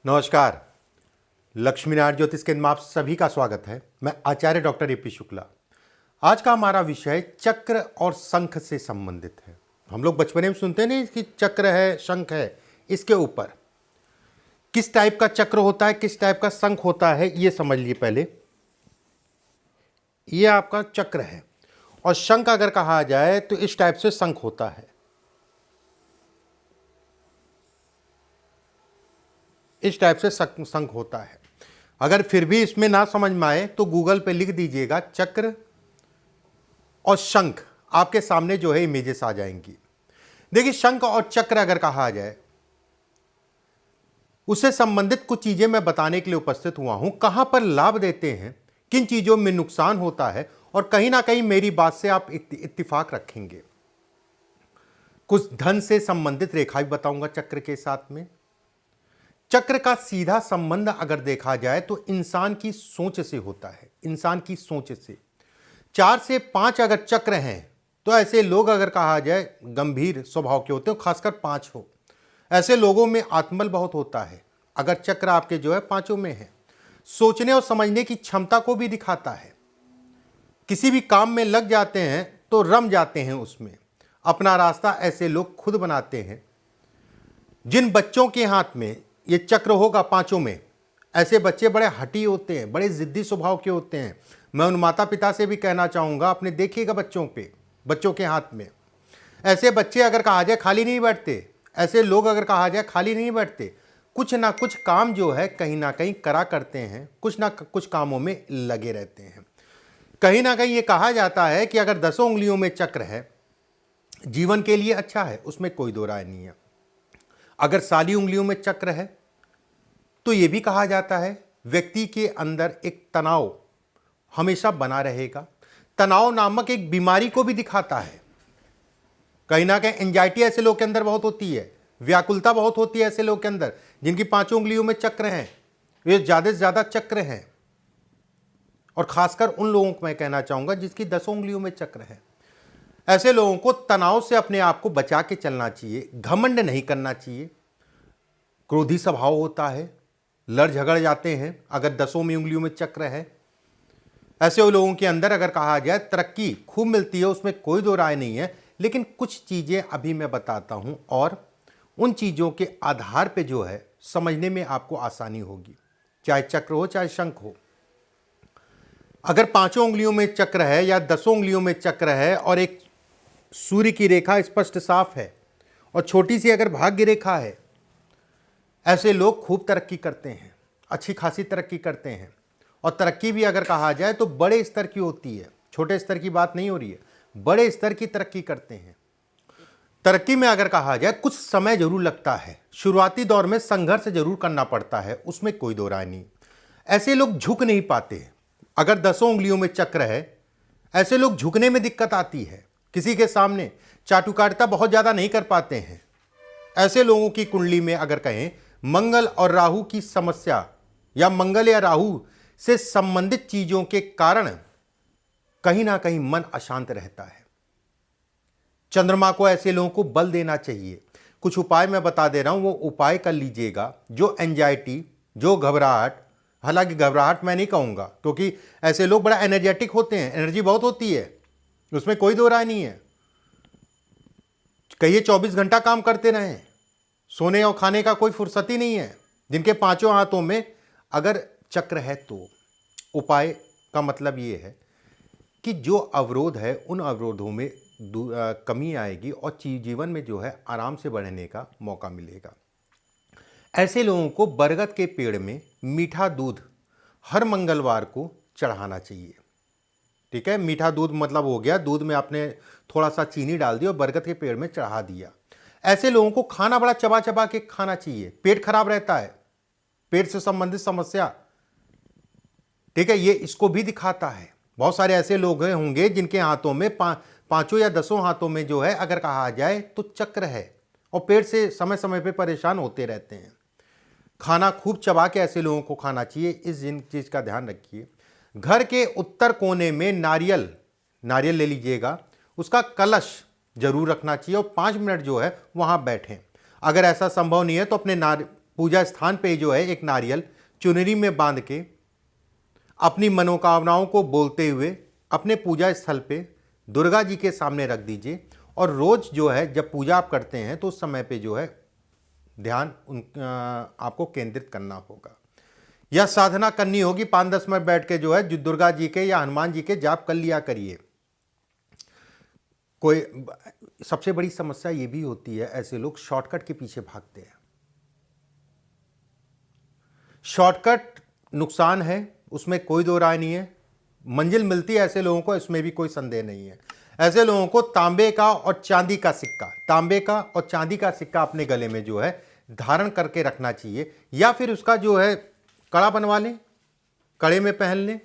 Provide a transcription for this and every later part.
नमस्कार। लक्ष्मीनारायण ज्योतिष केंद्र में आप सभी का स्वागत है। मैं आचार्य डॉक्टर ए.पी. शुक्ला। आज का हमारा विषय चक्र और शंख से संबंधित है। हम लोग बचपन में सुनते नहीं कि चक्र है, शंख है। इसके ऊपर किस टाइप का चक्र होता है, किस टाइप का शंख होता है, ये समझ लीजिए पहले। ये आपका चक्र है और शंख अगर कहा जाए तो इस टाइप से शंख होता है। इस टाइप से शंख होता है। अगर फिर भी इसमें ना समझ में आए तो गूगल पे लिख दीजिएगा चक्र और शंख, आपके सामने जो है इमेजेस आ जाएंगी। देखिए, शंख और चक्र अगर कहा जाए, उससे संबंधित कुछ चीजें मैं बताने के लिए उपस्थित हुआ हूं। कहां पर लाभ देते हैं, किन चीजों में नुकसान होता है, और कहीं ना कहीं मेरी बात से आप इत्तिफाक रखेंगे। कुछ धन से संबंधित रेखा भी बताऊंगा चक्र के साथ में। चक्र का सीधा संबंध अगर देखा जाए तो इंसान की सोच से होता है। इंसान की सोच से 4 से 5 अगर चक्र हैं तो ऐसे लोग अगर कहा जाए गंभीर स्वभाव के होते हैं, खासकर 5 हो। ऐसे लोगों में आत्मबल बहुत होता है। अगर चक्र आपके जो है 5 में है, सोचने और समझने की क्षमता को भी दिखाता है। किसी भी काम में लग जाते हैं तो रम जाते हैं, उसमें अपना रास्ता ऐसे लोग खुद बनाते हैं। जिन बच्चों के हाथ में ये चक्र होगा 5 में, ऐसे बच्चे बड़े हठी होते हैं, बड़े जिद्दी स्वभाव के होते हैं। मैं उन माता पिता से भी कहना चाहूँगा, अपने देखिएगा बच्चों के हाथ में ऐसे बच्चे अगर कहा जाए खाली नहीं बैठते। ऐसे लोग अगर कहा जाए खाली नहीं बैठते, कुछ ना कुछ काम जो है कहीं ना कहीं करा करते हैं, कुछ ना कुछ कामों में लगे रहते हैं। कहीं ना कहीं ये कहा जाता है कि अगर 10 उंगलियों में चक्र है, जीवन के लिए अच्छा है, उसमें कोई दो राय नहीं है। अगर सारी उंगलियों में चक्र है तो यह भी कहा जाता है व्यक्ति के अंदर एक तनाव हमेशा बना रहेगा। तनाव नामक एक बीमारी को भी दिखाता है। कहीं ना कहीं एंजाइटी ऐसे लोग के अंदर बहुत होती है, व्याकुलता बहुत होती है ऐसे लोग के अंदर जिनकी 5 उंगलियों में चक्र हैं। वे ज्यादा से ज्यादा चक्र हैं, और खासकर उन लोगों को मैं कहना चाहूंगा जिसकी 10 उंगलियों में चक्र है। ऐसे लोगों को तनाव से अपने आप को बचा के चलना चाहिए, घमंड नहीं करना चाहिए। क्रोधी स्वभाव होता है, लड़ झगड़ जाते हैं अगर 10 में उंगलियों में चक्र है। ऐसे लोगों के अंदर अगर कहा जाए तरक्की खूब मिलती है, उसमें कोई दो राय नहीं है। लेकिन कुछ चीजें अभी मैं बताता हूं और उन चीजों के आधार पे जो है समझने में आपको आसानी होगी, चाहे चक्र हो चाहे शंख हो। अगर 5 उंगलियों में चक्र है या 10 उंगलियों में चक्र है और एक सूर्य की रेखा स्पष्ट साफ है और छोटी सी अगर भाग्य रेखा है, ऐसे लोग खूब तरक्की करते हैं, अच्छी खासी तरक्की करते हैं। और तरक्की भी अगर कहा जाए तो बड़े स्तर की होती है, छोटे स्तर की बात नहीं हो रही है, बड़े स्तर की तरक्की करते हैं। तरक्की में अगर कहा जाए कुछ समय जरूर लगता है, शुरुआती दौर में संघर्ष जरूर करना पड़ता है, उसमें कोई दो राय नहीं। ऐसे लोग झुक नहीं पाते। अगर 10 उंगलियों में चक्र है, ऐसे लोग झुकने में दिक्कत आती है, किसी के सामने चाटुकारिता बहुत ज्यादा नहीं कर पाते हैं। ऐसे लोगों की कुंडली में अगर कहें मंगल और राहु की समस्या या मंगल या राहु से संबंधित चीजों के कारण कहीं ना कहीं मन अशांत रहता है। चंद्रमा को ऐसे लोगों को बल देना चाहिए। कुछ उपाय मैं बता दे रहा हूं, वो उपाय कर लीजिएगा। जो एंजाइटी, जो घबराहट, हालांकि घबराहट मैं नहीं कहूंगा क्योंकि ऐसे लोग बड़ा एनर्जेटिक होते हैं, एनर्जी बहुत होती है, उसमें कोई दो राय नहीं है। कहिए 24 घंटा काम करते रहें, सोने और खाने का कोई फुर्सत ही नहीं है। जिनके 5 हाथों में अगर चक्र है तो उपाय का मतलब ये है कि जो अवरोध है उन अवरोधों में कमी आएगी और जीवन में जो है आराम से बढ़ने का मौका मिलेगा। ऐसे लोगों को बरगद के पेड़ में मीठा दूध हर मंगलवार को चढ़ाना चाहिए। ठीक है, मीठा दूध मतलब हो गया दूध में आपने थोड़ा सा चीनी डाल दी और बरगद के पेड़ में चढ़ा दिया। ऐसे लोगों को खाना बड़ा चबा चबा के खाना चाहिए। पेट खराब रहता है, पेट से संबंधित समस्या, ठीक है, ये इसको भी दिखाता है। बहुत सारे ऐसे लोग होंगे जिनके हाथों में 5 या 10 हाथों में जो है अगर कहा जाए तो चक्र है और पेट से समय समय पे परेशान होते रहते हैं। खाना खूब चबा के ऐसे लोगों को खाना चाहिए। इस चीज का ध्यान रखिए। घर के उत्तर कोने में नारियल ले लीजिएगा, उसका कलश जरूर रखना चाहिए और 5 मिनट जो है वहां बैठें। अगर ऐसा संभव नहीं है तो अपने पूजा स्थान पे जो है एक नारियल चुनरी में बांध के अपनी मनोकामनाओं को बोलते हुए अपने पूजा स्थल पे दुर्गा जी के सामने रख दीजिए। और रोज जो है जब पूजा आप करते हैं तो उस समय पे जो है ध्यान आपको केंद्रित करना होगा। यह साधना करनी होगी 5-10 मिनट बैठ के जो है दुर्गा जी के या हनुमान जी के जाप कर लिया करिए। कोई सबसे बड़ी समस्या ये भी होती है, ऐसे लोग शॉर्टकट के पीछे भागते हैं। शॉर्टकट नुकसान है, उसमें कोई दो राय नहीं है। मंजिल मिलती है ऐसे लोगों को, इसमें भी कोई संदेह नहीं है। ऐसे लोगों को तांबे का और चांदी का सिक्का, तांबे का और चांदी का सिक्का अपने गले में जो है धारण करके रखना चाहिए, या फिर उसका जो है कड़ा बनवा लें, कड़े में पहन लें,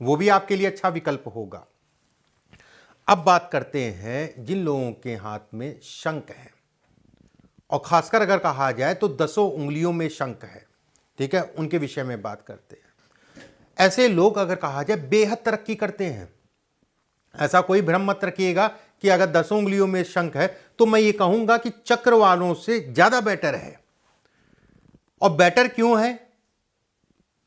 वो भी आपके लिए अच्छा विकल्प होगा। अब बात करते हैं जिन लोगों के हाथ में शंख है, और खासकर अगर कहा जाए तो 10 उंगलियों में शंख है, ठीक है, उनके विषय में बात करते हैं। ऐसे लोग अगर कहा जाए बेहद तरक्की करते हैं। ऐसा कोई भ्रम मत रखिएगा कि अगर 10 उंगलियों में शंख है तो मैं ये कहूंगा कि चक्र वालों से ज्यादा बेटर है। और बेटर क्यों है?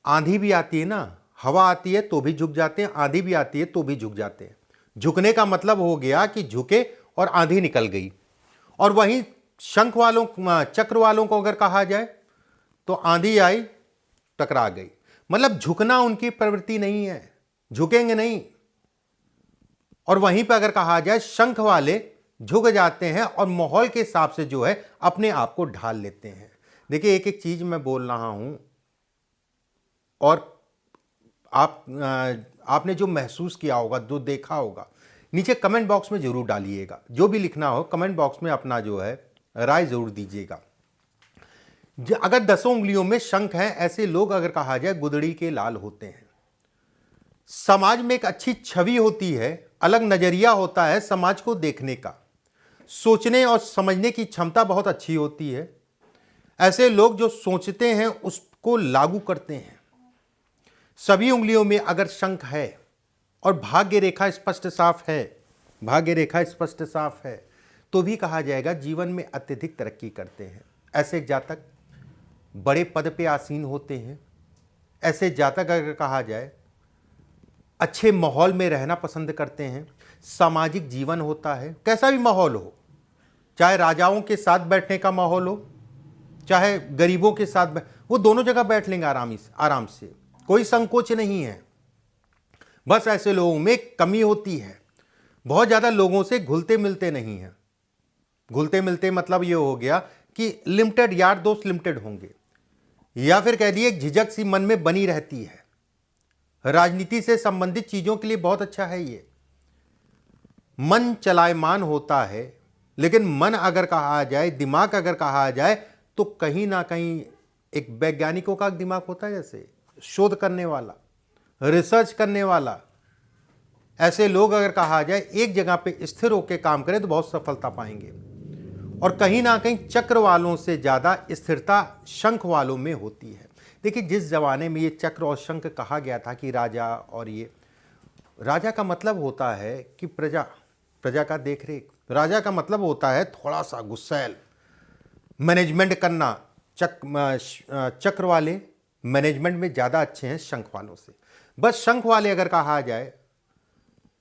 आंधी भी आती है ना, हवा आती है तो भी झुक जाते हैं, आंधी भी आती है तो भी झुक जाते हैं। झुकने का मतलब हो गया कि झुके और आंधी निकल गई। और वहीं शंख वालों, चक्र वालों को अगर कहा जाए तो आंधी आई, टकरा गई। मतलब झुकना उनकी प्रवृत्ति नहीं है, झुकेंगे नहीं। और वहीं पर अगर कहा जाए शंख वाले झुक जाते हैं और माहौल के हिसाब से जो है अपने आप को ढाल लेते हैं। देखिए एक एक चीज मैं बोल रहा हूं, और आपने जो महसूस किया होगा, जो देखा होगा, नीचे कमेंट बॉक्स में जरूर डालिएगा। जो भी लिखना हो कमेंट बॉक्स में अपना जो है राय जरूर दीजिएगा। अगर 10 उंगलियों में शंख है, ऐसे लोग अगर कहा जाए गुदड़ी के लाल होते हैं। समाज में एक अच्छी छवि होती है, अलग नजरिया होता है समाज को देखने का, सोचने और समझने की क्षमता बहुत अच्छी होती है। ऐसे लोग जो सोचते हैं उसको लागू करते हैं। सभी उंगलियों में अगर शंख है और भाग्य रेखा स्पष्ट साफ है, भाग्य रेखा स्पष्ट साफ है, तो भी कहा जाएगा जीवन में अत्यधिक तरक्की करते हैं। ऐसे जातक बड़े पद पे आसीन होते हैं। ऐसे जातक अगर कहा जाए अच्छे माहौल में रहना पसंद करते हैं। सामाजिक जीवन होता है, कैसा भी माहौल हो, चाहे राजाओं के साथ बैठने का माहौल हो, चाहे गरीबों के साथ, वो दोनों जगह बैठ लेंगे आराम से, कोई संकोच नहीं है। बस ऐसे लोगों में कमी होती है, बहुत ज्यादा लोगों से घुलते मिलते नहीं हैं। घुलते मिलते मतलब ये हो गया कि लिमिटेड यार दोस्त लिमिटेड होंगे, या फिर कह दिए झिझक सी मन में बनी रहती है। राजनीति से संबंधित चीजों के लिए बहुत अच्छा है ये। मन चलायमान होता है, लेकिन मन अगर कहा जाए, दिमाग अगर कहा जाए, तो कहीं ना कहीं एक वैज्ञानिकों का दिमाग होता है, जैसे शोध करने वाला, रिसर्च करने वाला। ऐसे लोग अगर कहा जाए एक जगह पे स्थिर होकर काम करें तो बहुत सफलता पाएंगे। और कहीं ना कहीं चक्र वालों से ज्यादा स्थिरता शंख वालों में होती है। देखिए जिस जमाने में ये चक्र और शंख कहा गया था कि राजा, और ये राजा का मतलब होता है कि प्रजा का देखरेख। राजा का मतलब होता है थोड़ा सा गुस्सैल, मैनेजमेंट करना। चक्र वाले मैनेजमेंट में ज़्यादा अच्छे हैं शंख वालों से। बस शंख वाले अगर कहा जाए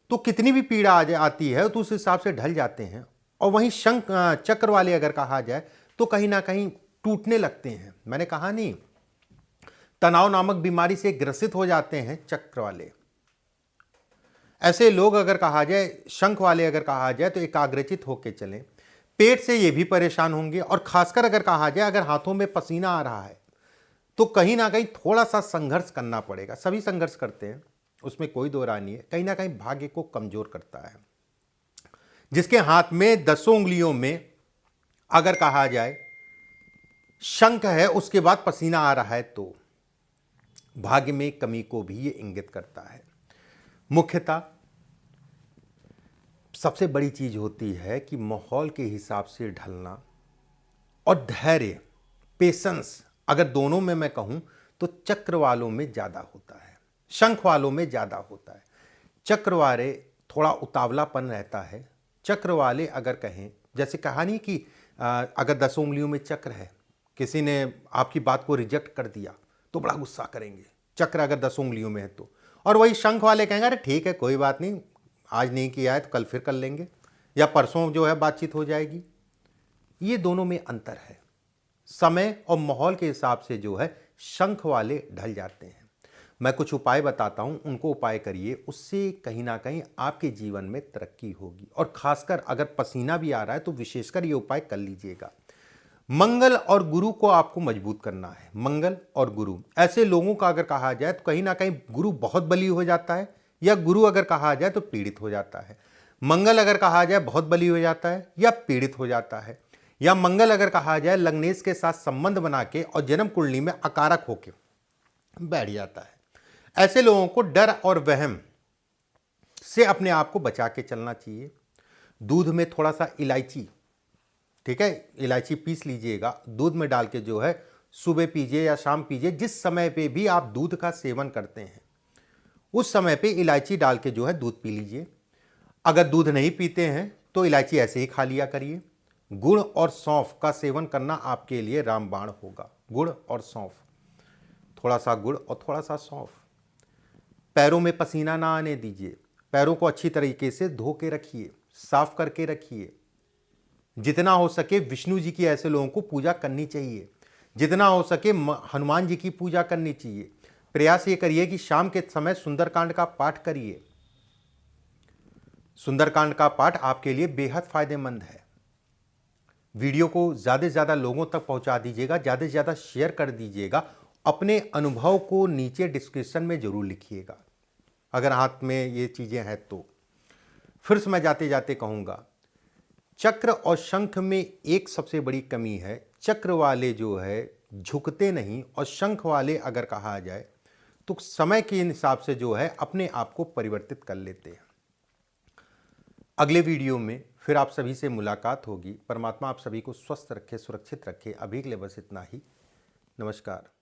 तो कितनी भी पीड़ा आती है तो उस हिसाब से ढल जाते हैं। और वहीं चक्र वाले अगर कहा जाए तो कहीं ना कहीं टूटने लगते हैं। मैंने कहा नहीं, तनाव नामक बीमारी से ग्रसित हो जाते हैं चक्र वाले। ऐसे लोग अगर कहा जाए, शंख वाले अगर कहा जाए तो एकाग्रचित होकर चलें। पेट से ये भी परेशान होंगे, और खासकर अगर कहा जाए अगर हाथों में पसीना आ रहा है तो कहीं ना कहीं थोड़ा सा संघर्ष करना पड़ेगा। सभी संघर्ष करते हैं, उसमें कोई दो राय नहीं है। कहीं ना कहीं भाग्य को कमजोर करता है। जिसके हाथ में 10 उंगलियों में अगर कहा जाए शंख है, उसके बाद पसीना आ रहा है, तो भाग्य में कमी को भी ये इंगित करता है। मुख्यतः सबसे बड़ी चीज होती है कि माहौल के हिसाब से ढलना और धैर्य, पेशेंस। अगर दोनों में मैं कहूं तो चक्र वालों में ज्यादा होता है, शंख वालों में ज्यादा होता है। चक्र वाले थोड़ा उतावलापन रहता है। चक्र वाले अगर कहें, जैसे कहानी कि अगर 10 उंगलियों में चक्र है, किसी ने आपकी बात को रिजेक्ट कर दिया तो बड़ा गुस्सा करेंगे, चक्र अगर 10 उंगलियों में है तो। और वही शंख वाले कहेंगे अरे ठीक है कोई बात नहीं, आज नहीं किया है तो कल फिर कर लेंगे, या परसों जो है बातचीत हो जाएगी। ये दोनों में अंतर है। समय और माहौल के हिसाब से जो है शंख वाले ढल जाते हैं। मैं कुछ उपाय बताता हूं, उनको उपाय करिए, उससे कहीं ना कहीं आपके जीवन में तरक्की होगी। और खासकर अगर पसीना भी आ रहा है तो विशेषकर ये उपाय कर लीजिएगा। मंगल और गुरु को आपको मजबूत करना है। मंगल और गुरु, ऐसे लोगों का अगर कहा जाए तो कहीं ना कहीं गुरु बहुत बली हो जाता है, या गुरु अगर कहा जाए तो पीड़ित हो जाता है। मंगल अगर कहा जाए बहुत बली हो जाता है या पीड़ित हो जाता है, या मंगल अगर कहा जाए लग्नेश के साथ संबंध बना के और जन्म कुंडली में अकारक होके बैठ जाता है। ऐसे लोगों को डर और वहम से अपने आप को बचा के चलना चाहिए। दूध में थोड़ा सा इलायची, ठीक है, इलायची पीस लीजिएगा, दूध में डाल के जो है सुबह पीजिए या शाम पीजिए। जिस समय पे भी आप दूध का सेवन करते हैं उस समय पे इलायची डाल के जो है दूध पी लीजिए। अगर दूध नहीं पीते हैं तो इलायची ऐसे ही खा लिया करिए। गुड़ और सौंफ का सेवन करना आपके लिए रामबाण होगा। गुड़ और सौंफ, थोड़ा सा गुड़ और थोड़ा सा सौंफ। पैरों में पसीना ना आने दीजिए, पैरों को अच्छी तरीके से धो के रखिए, साफ करके रखिए। जितना हो सके विष्णु जी की ऐसे लोगों को पूजा करनी चाहिए, जितना हो सके हनुमान जी की पूजा करनी चाहिए। प्रयास ये करिए कि शाम के समय सुंदरकांड का पाठ करिए। सुंदरकांड का पाठ आपके लिए बेहद फायदेमंद है। वीडियो को ज़्यादा से ज़्यादा लोगों तक पहुंचा दीजिएगा, ज़्यादा से ज़्यादा शेयर कर दीजिएगा। अपने अनुभव को नीचे डिस्क्रिप्शन में ज़रूर लिखिएगा अगर हाथ में ये चीज़ें हैं तो। फिर से मैं जाते जाते कहूँगा, चक्र और शंख में एक सबसे बड़ी कमी है, चक्र वाले जो है झुकते नहीं, और शंख वाले अगर कहा जाए तो समय के हिसाब से जो है अपने आप को परिवर्तित कर लेते हैं। अगले वीडियो में फिर आप सभी से मुलाकात होगी। परमात्मा आप सभी को स्वस्थ रखे, सुरक्षित रखे। अभी के लिए बस इतना ही। नमस्कार।